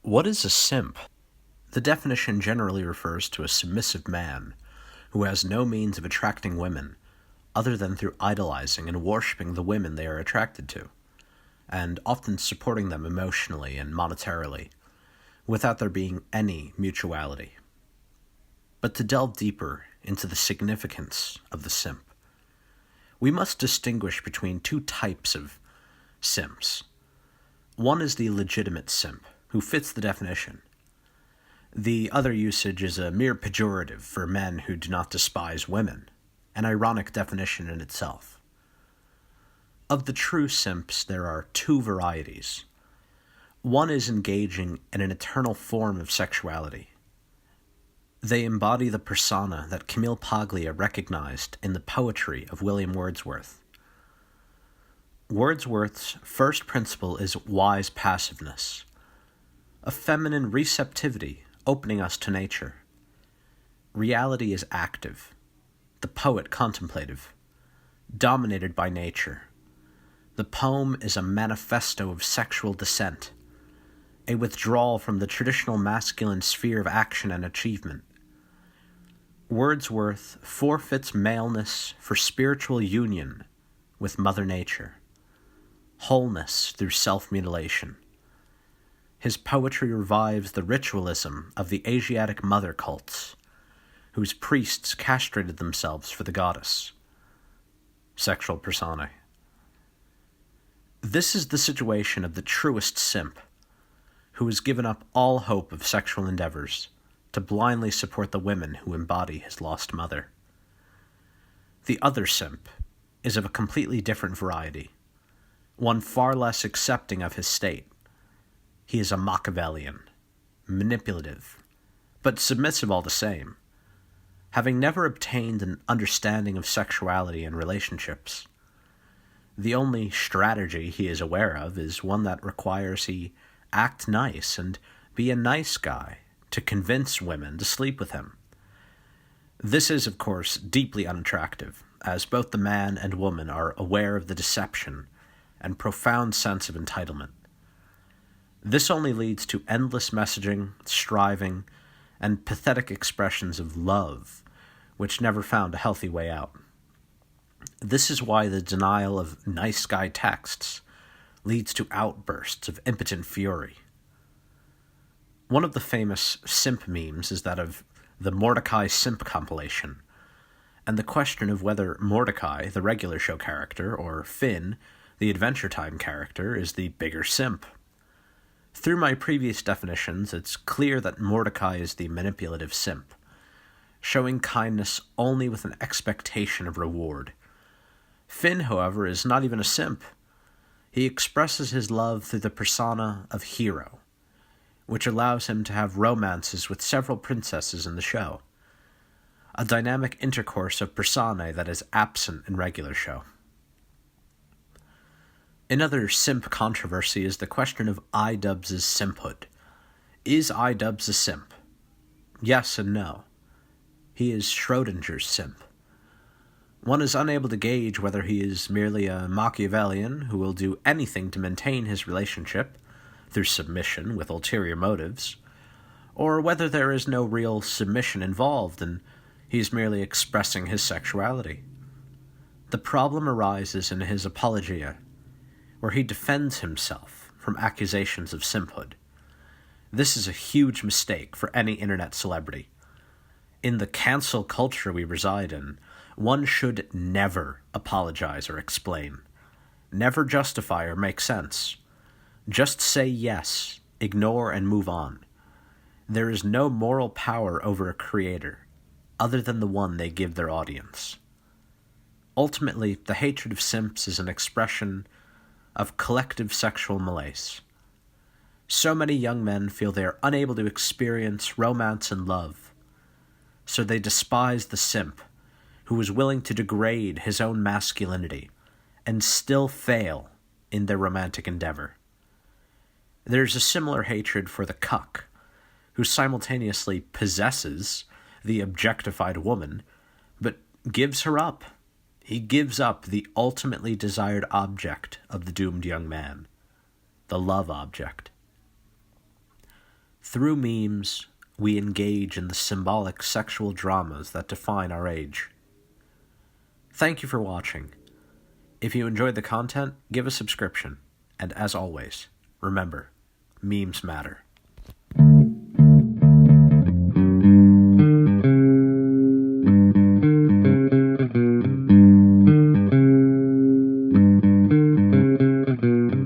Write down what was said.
What is a simp? The definition generally refers to a submissive man who has no means of attracting women other than through idolizing and worshipping the women they are attracted to, and often supporting them emotionally and monetarily, without there being any mutuality. But to delve deeper into the significance of the simp, we must distinguish between two types of simps. One is the legitimate simp, who fits the definition. The other usage is a mere pejorative for men who do not despise women, an ironic definition in itself. Of the true simps, there are two varieties. One is engaging in an eternal form of sexuality. They embody the persona that Camille Paglia recognized in the poetry of William Wordsworth. Wordsworth's first principle is wise passiveness, a feminine receptivity opening us to nature. Reality is active, the poet contemplative, dominated by nature. The poem is a manifesto of sexual dissent, a withdrawal from the traditional masculine sphere of action and achievement. Wordsworth forfeits maleness for spiritual union with Mother Nature, wholeness through self-mutilation. His poetry revives the ritualism of the Asiatic mother cults, whose priests castrated themselves for the goddess. Sexual personae. This is the situation of the truest simp, who has given up all hope of sexual endeavors to blindly support the women who embody his lost mother. The other simp is of a completely different variety, one far less accepting of his state. He is a Machiavellian, manipulative, but submissive all the same, having never obtained an understanding of sexuality and relationships. The only strategy he is aware of is one that requires he act nice and be a nice guy to convince women to sleep with him. This is, of course, deeply unattractive, as both the man and woman are aware of the deception and profound sense of entitlement. This only leads to endless messaging, striving, and pathetic expressions of love, which never found a healthy way out. This is why the denial of nice guy texts leads to outbursts of impotent fury. One of the famous simp memes is that of the Mordecai Simp compilation, and the question of whether Mordecai, the regular show character, or Finn, the Adventure Time character, is the bigger simp. Through my previous definitions, it's clear that Mordecai is the manipulative simp, showing kindness only with an expectation of reward. Finn, however, is not even a simp. He expresses his love through the persona of hero, which allows him to have romances with several princesses in the show, a dynamic intercourse of personae that is absent in regular show. Another simp controversy is the question of iDubbbz' simphood. Is iDubbbz a simp? Yes and no. He is Schrodinger's simp. One is unable to gauge whether he is merely a Machiavellian who will do anything to maintain his relationship, through submission with ulterior motives, or whether there is no real submission involved and he is merely expressing his sexuality. The problem arises in his apologia, where he defends himself from accusations of simphood. This is a huge mistake for any internet celebrity. In the cancel culture we reside in, one should never apologize or explain, never justify or make sense. Just say yes, ignore, and move on. There is no moral power over a creator, other than the one they give their audience. Ultimately, the hatred of simps is an expression of collective sexual malaise. So many young men feel they are unable to experience romance and love, so they despise the simp, who is willing to degrade his own masculinity and still fail in their romantic endeavor. There's a similar hatred for the cuck, who simultaneously possesses the objectified woman, but gives her up. He gives up the ultimately desired object of the doomed young man, the love object. Through memes, we engage in the symbolic sexual dramas that define our age. Thank you for watching. If you enjoyed the content, give a subscription. And as always, remember, memes matter.